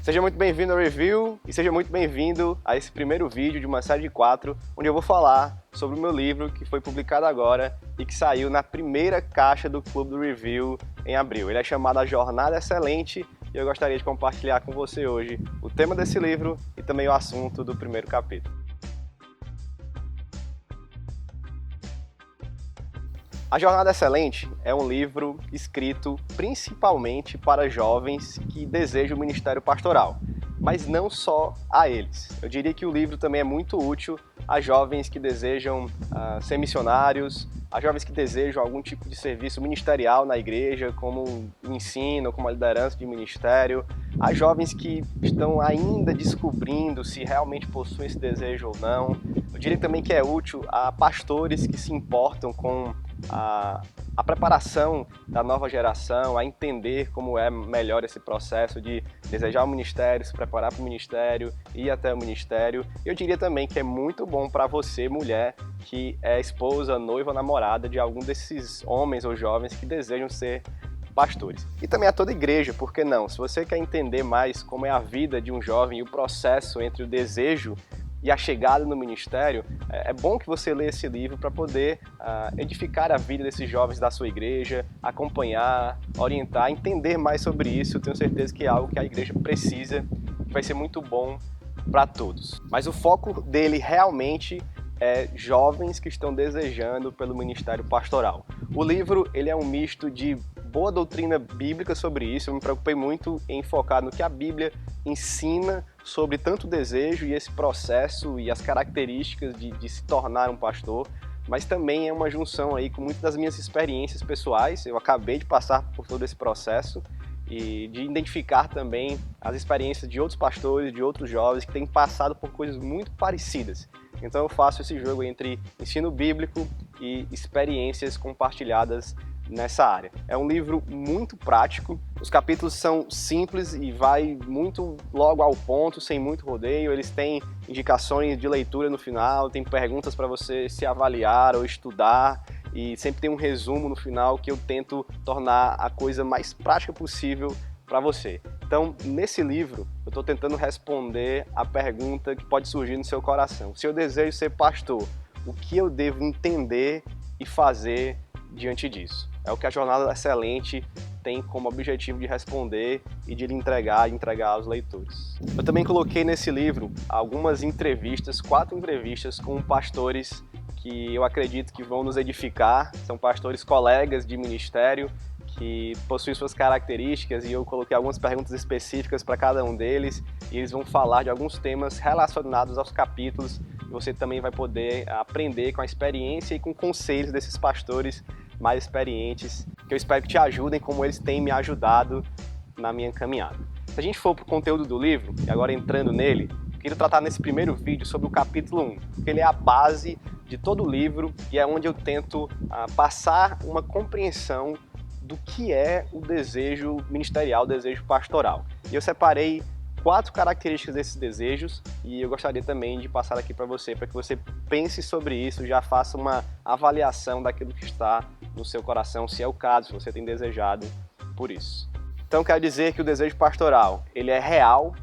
Seja muito bem-vindo ao Review e seja muito bem-vindo a esse primeiro vídeo de uma série de 4, onde eu vou falar sobre o meu livro que foi publicado agora e que saiu na primeira caixa do Clube do Review em abril. Ele é chamado A Jornada Excelente e eu gostaria de compartilhar com você hoje o tema desse livro e também o assunto do primeiro capítulo. A Jornada Excelente é um livro escrito principalmente para jovens que desejam o ministério pastoral, mas não só a eles. Eu diria que o livro também é muito útil a jovens que desejam ser missionários, a jovens que desejam algum tipo de serviço ministerial na igreja, como o ensino, como a liderança de ministério, a jovens que estão ainda descobrindo se realmente possuem esse desejo ou não. Eu diria também que é útil a pastores que se importam com a preparação da nova geração, a entender como é melhor esse processo de desejar o ministério, se preparar para o ministério, ir até o ministério. Eu diria também que é muito bom para você, mulher, que é esposa, noiva, namorada de algum desses homens ou jovens que desejam ser pastores. E também a toda igreja, por que não? Se você quer entender mais como é a vida de um jovem e o processo entre o desejo e a chegada no ministério, é bom que você leia esse livro para poder edificar a vida desses jovens da sua igreja, acompanhar, orientar, entender mais sobre isso. Eu tenho certeza que é algo que a igreja precisa, que vai ser muito bom para todos. Mas o foco dele realmente é jovens que estão desejando pelo ministério pastoral. O livro ele é um misto de boa doutrina bíblica sobre isso. Eu me preocupei muito em focar no que a Bíblia ensina sobre tanto o desejo e esse processo e as características de se tornar um pastor, mas também é uma junção aí com muitas das minhas experiências pessoais. Eu acabei de passar por todo esse processo e de identificar também as experiências de outros pastores, de outros jovens que têm passado por coisas muito parecidas. Então eu faço esse jogo entre ensino bíblico e experiências compartilhadas nessa área. É um livro muito prático, os capítulos são simples e vai muito logo ao ponto, sem muito rodeio. Eles têm indicações de leitura no final, tem perguntas para você se avaliar ou estudar e sempre tem um resumo no final que eu tento tornar a coisa mais prática possível para você. Então, nesse livro, eu estou tentando responder a pergunta que pode surgir no seu coração. Se eu desejo ser pastor, o que eu devo entender e fazer diante disso? É o que a Jornada Excelente tem como objetivo de responder e de lhe entregar aos leitores. Eu também coloquei nesse livro algumas entrevistas, 4 entrevistas com pastores que eu acredito que vão nos edificar. São pastores colegas de ministério que possuem suas características e eu coloquei algumas perguntas específicas para cada um deles e eles vão falar de alguns temas relacionados aos capítulos e você também vai poder aprender com a experiência e com conselhos desses pastores mais experientes, que eu espero que te ajudem como eles têm me ajudado na minha caminhada. Se a gente for para o conteúdo do livro, e agora entrando nele, eu queria tratar nesse primeiro vídeo sobre o capítulo 1, porque ele é a base de todo o livro e é onde eu tento passar uma compreensão do que é o desejo ministerial, o desejo pastoral. E eu separei 4 características desses desejos e eu gostaria também de passar aqui para que você pense sobre isso, já faça uma avaliação daquilo que está no seu coração, se é o caso, se você tem desejado por isso. Então quero dizer que o desejo pastoral, ele é real,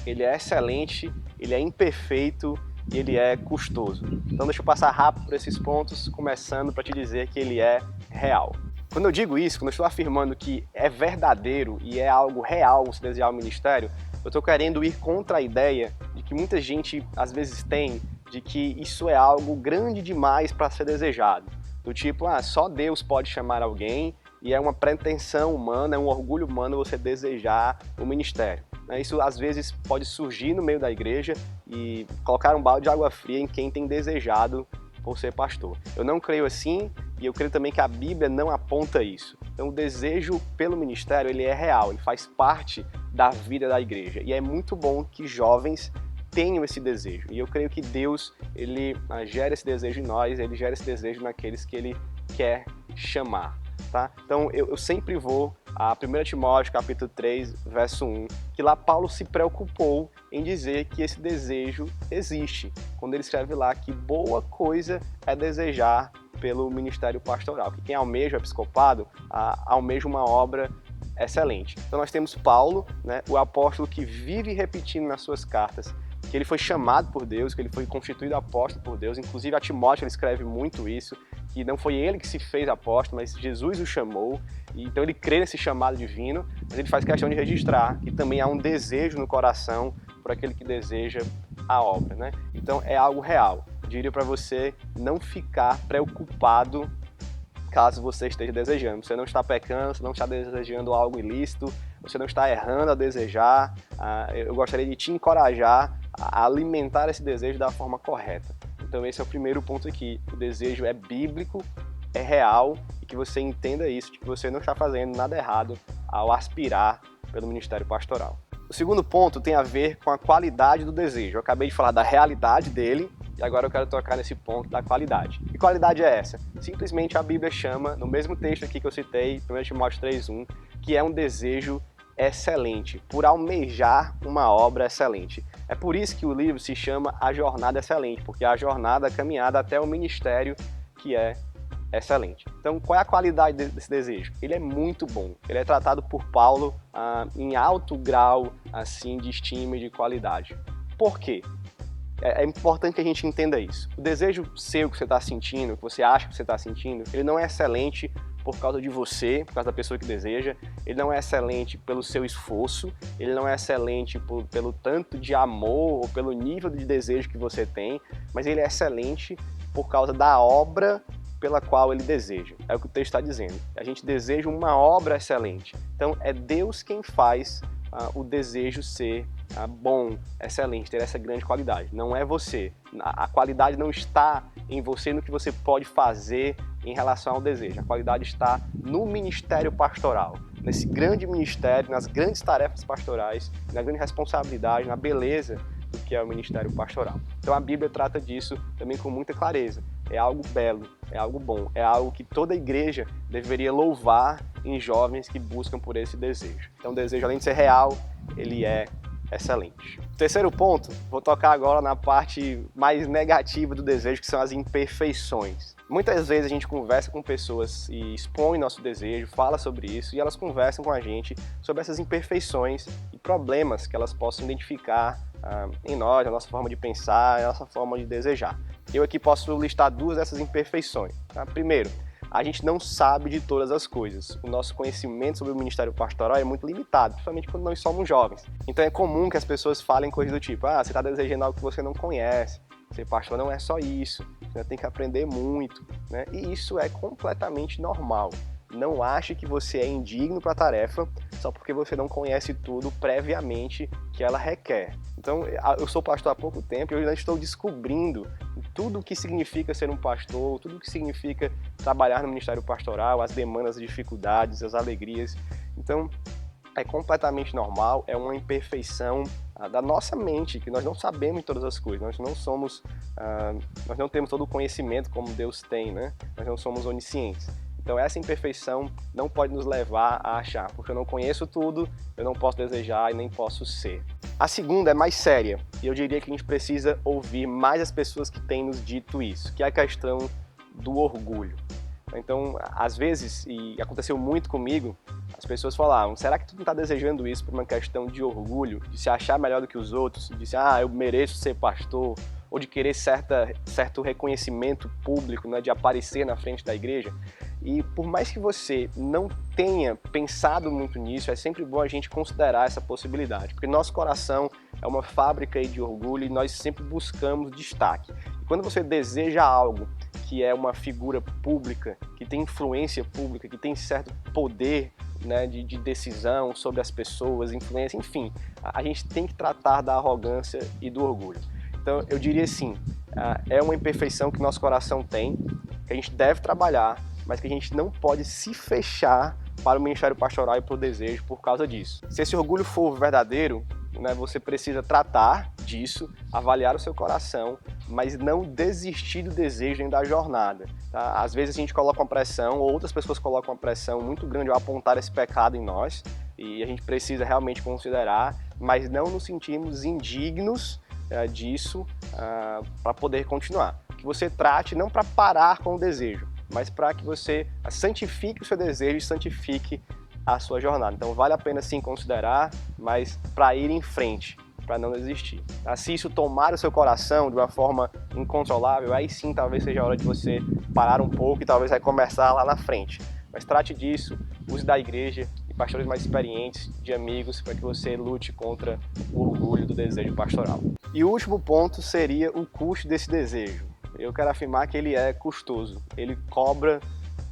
ele é excelente, ele é imperfeito e ele é custoso. Então deixa eu passar rápido por esses pontos, começando para te dizer que ele é real. Quando eu digo isso, quando eu estou afirmando que é verdadeiro e é algo real você desejar o ministério, eu estou querendo ir contra a ideia de que muita gente às vezes tem de que isso é algo grande demais para ser desejado. Do tipo, só Deus pode chamar alguém e é uma pretensão humana, é um orgulho humano você desejar o ministério. Isso às vezes pode surgir no meio da igreja e colocar um balde de água fria em quem tem desejado por ser pastor. Eu não creio assim e eu creio também que a Bíblia não aponta isso. Então o desejo pelo ministério ele é real, ele faz parte da vida da igreja e é muito bom que jovens tenham esse desejo. E eu creio que Deus ele gera esse desejo em nós, ele gera esse desejo naqueles que ele quer chamar. Tá? Então eu sempre vou a 1 Timóteo capítulo 3, verso 1, que lá Paulo se preocupou em dizer que esse desejo existe, quando ele escreve lá que boa coisa é desejar pelo ministério pastoral, que quem almeja o episcopado almeja uma obra excelente. Então nós temos Paulo, né, o apóstolo que vive repetindo nas suas cartas que ele foi chamado por Deus, que ele foi constituído apóstolo por Deus. Inclusive a Timóteo ele escreve muito isso, que não foi ele que se fez apóstolo, mas Jesus o chamou. E então ele crê nesse chamado divino, mas ele faz questão de registrar que também há um desejo no coração por aquele que deseja a obra, né? Então é algo real. Eu diria para você não ficar preocupado caso você esteja desejando. Você não está pecando, você não está desejando algo ilícito, você não está errando a desejar. Eu gostaria de te encorajar a alimentar esse desejo da forma correta. Então esse é o primeiro ponto aqui. O desejo é bíblico, é real, e que você entenda isso, de que você não está fazendo nada errado ao aspirar pelo ministério pastoral. O segundo ponto tem a ver com a qualidade do desejo. Eu acabei de falar da realidade dele, e agora eu quero tocar nesse ponto da qualidade. Que qualidade é essa? Simplesmente a Bíblia chama, no mesmo texto aqui que eu citei, 1 Timóteo 3:1, que é um desejo excelente, por almejar uma obra excelente. É por isso que o livro se chama A Jornada Excelente, porque é a jornada, a caminhada até o ministério que é excelente. Então, qual é a qualidade desse desejo? Ele é muito bom. Ele é tratado por Paulo em alto grau assim, de estima e de qualidade. Por quê? É importante que a gente entenda isso. O desejo seu que você está sentindo, que você acha que você está sentindo, ele não é excelente por causa de você, por causa da pessoa que deseja, ele não é excelente pelo seu esforço, ele não é excelente pelo tanto de amor ou pelo nível de desejo que você tem, mas ele é excelente por causa da obra pela qual ele deseja. É o que o texto está dizendo. A gente deseja uma obra excelente. Então é Deus quem faz o desejo ser bom, excelente, ter essa grande qualidade. Não é você. A qualidade não está em você, no que você pode fazer em relação ao desejo. A qualidade está no ministério pastoral, nesse grande ministério, nas grandes tarefas pastorais, na grande responsabilidade, na beleza do que é o ministério pastoral. Então a Bíblia trata disso também com muita clareza. É algo belo, é algo bom, é algo que toda igreja deveria louvar em jovens que buscam por esse desejo. Então o desejo, além de ser real, ele é excelente. Terceiro ponto, vou tocar agora na parte mais negativa do desejo, que são as imperfeições. Muitas vezes a gente conversa com pessoas e expõe nosso desejo, fala sobre isso, e elas conversam com a gente sobre essas imperfeições e problemas que elas possam identificar em nós, na nossa forma de pensar, na nossa forma de desejar. Eu aqui posso listar duas dessas imperfeições. Tá? Primeiro, a gente não sabe de todas as coisas. O nosso conhecimento sobre o ministério pastoral é muito limitado, principalmente quando nós somos jovens. Então é comum que as pessoas falem coisas do tipo, você está desejando algo que você não conhece, ser pastor não é só isso, você tem que aprender muito, né? E isso é completamente normal. Não ache que você é indigno para a tarefa só porque você não conhece tudo previamente que ela requer. Então, eu sou pastor há pouco tempo e eu ainda estou descobrindo tudo o que significa ser um pastor, tudo o que significa trabalhar no ministério pastoral, as demandas, as dificuldades, as alegrias. Então, é completamente normal, é uma imperfeição da nossa mente, que nós não sabemos todas as coisas, nós não somos, nós não temos todo o conhecimento como Deus tem, né? Nós não somos oniscientes. Então essa imperfeição não pode nos levar a achar, porque eu não conheço tudo, eu não posso desejar e nem posso ser. A segunda é mais séria, e eu diria que a gente precisa ouvir mais as pessoas que têm nos dito isso, que é a questão do orgulho. Então, às vezes, e aconteceu muito comigo, as pessoas falavam, será que tu não está desejando isso por uma questão de orgulho, de se achar melhor do que os outros, de dizer, eu mereço ser pastor, ou de querer certo reconhecimento público, né, de aparecer na frente da igreja? E por mais que você não tenha pensado muito nisso, é sempre bom a gente considerar essa possibilidade, porque nosso coração é uma fábrica de orgulho e nós sempre buscamos destaque. E quando você deseja algo que é uma figura pública, que tem influência pública, que tem certo poder, né, de decisão sobre as pessoas, influência, enfim, a gente tem que tratar da arrogância e do orgulho. Então eu diria assim, é uma imperfeição que nosso coração tem, que a gente deve trabalhar, mas que a gente não pode se fechar para o ministério pastoral e para o desejo por causa disso. Se esse orgulho for verdadeiro, né, você precisa tratar disso, avaliar o seu coração, mas não desistir do desejo nem da jornada. Tá? Às vezes a gente coloca uma pressão, ou outras pessoas colocam uma pressão muito grande ao apontar esse pecado em nós, e a gente precisa realmente considerar, mas não nos sentirmos indignos disso para poder continuar. Que você trate não para parar com o desejo, mas para que você santifique o seu desejo e santifique a sua jornada. Então vale a pena sim considerar, mas para ir em frente, para não desistir. Se isso tomar o seu coração de uma forma incontrolável, aí sim talvez seja a hora de você parar um pouco e talvez recomeçar lá na frente. Mas trate disso, use da igreja e pastores mais experientes, de amigos, para que você lute contra o orgulho do desejo pastoral. E o último ponto seria o custo desse desejo. Eu quero afirmar que ele é custoso, ele cobra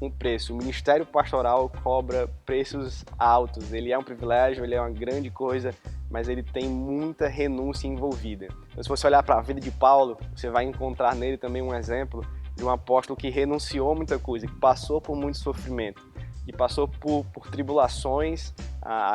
um preço. O ministério pastoral cobra preços altos, ele é um privilégio, ele é uma grande coisa, mas ele tem muita renúncia envolvida. Então, se você olhar para a vida de Paulo, você vai encontrar nele também um exemplo de um apóstolo que renunciou a muita coisa, que passou por muito sofrimento, que passou por tribulações,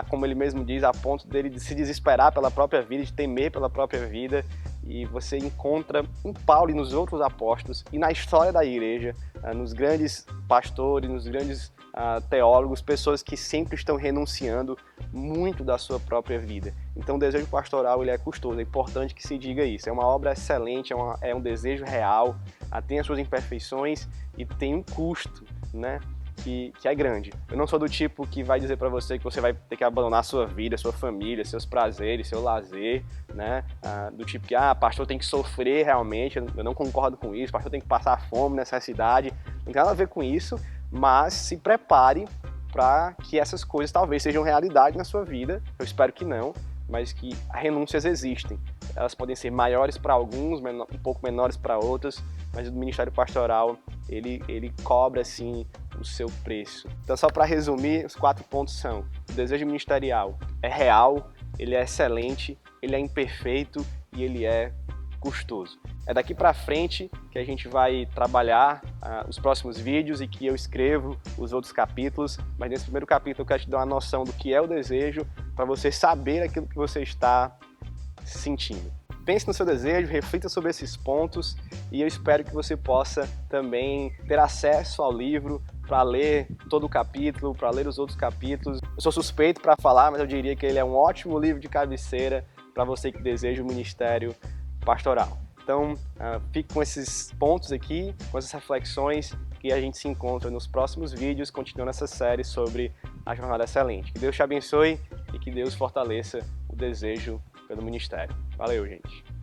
como ele mesmo diz, a ponto dele de se desesperar pela própria vida, de temer pela própria vida. E você encontra em Paulo e nos outros apóstolos e na história da igreja, nos grandes pastores, nos grandes teólogos, pessoas que sempre estão renunciando muito da sua própria vida. Então o desejo pastoral ele é custoso, é importante que se diga isso. É uma obra excelente, é um desejo real, tem as suas imperfeições e tem um custo, né? Que é grande. Eu não sou do tipo que vai dizer para você que você vai ter que abandonar a sua vida, sua família, seus prazeres, seu lazer, né? Do tipo que, pastor tem que sofrer realmente, eu não concordo com isso, pastor tem que passar fome, necessidade, não tem nada a ver com isso, mas se prepare para que essas coisas talvez sejam realidade na sua vida, eu espero que não, mas que renúncias existem. Elas podem ser maiores para alguns, um pouco menores para outros, mas o ministério pastoral, ele cobra, sim, o seu preço. Então, só para resumir, os 4 pontos são: o desejo ministerial é real, ele é excelente, ele é imperfeito e ele é custoso. É daqui para frente que a gente vai trabalhar os próximos vídeos e que eu escrevo os outros capítulos, mas nesse primeiro capítulo eu quero te dar uma noção do que é o desejo, para você saber aquilo que você está sentindo. Pense no seu desejo, reflita sobre esses pontos e eu espero que você possa também ter acesso ao livro para ler todo o capítulo, para ler os outros capítulos. Eu sou suspeito para falar, mas eu diria que ele é um ótimo livro de cabeceira para você que deseja o ministério pastoral. Então, fique com esses pontos aqui, com essas reflexões, que a gente se encontra nos próximos vídeos, continuando essa série sobre a Jornada Excelente. Que Deus te abençoe e que Deus fortaleça o desejo pelo ministério. Valeu, gente!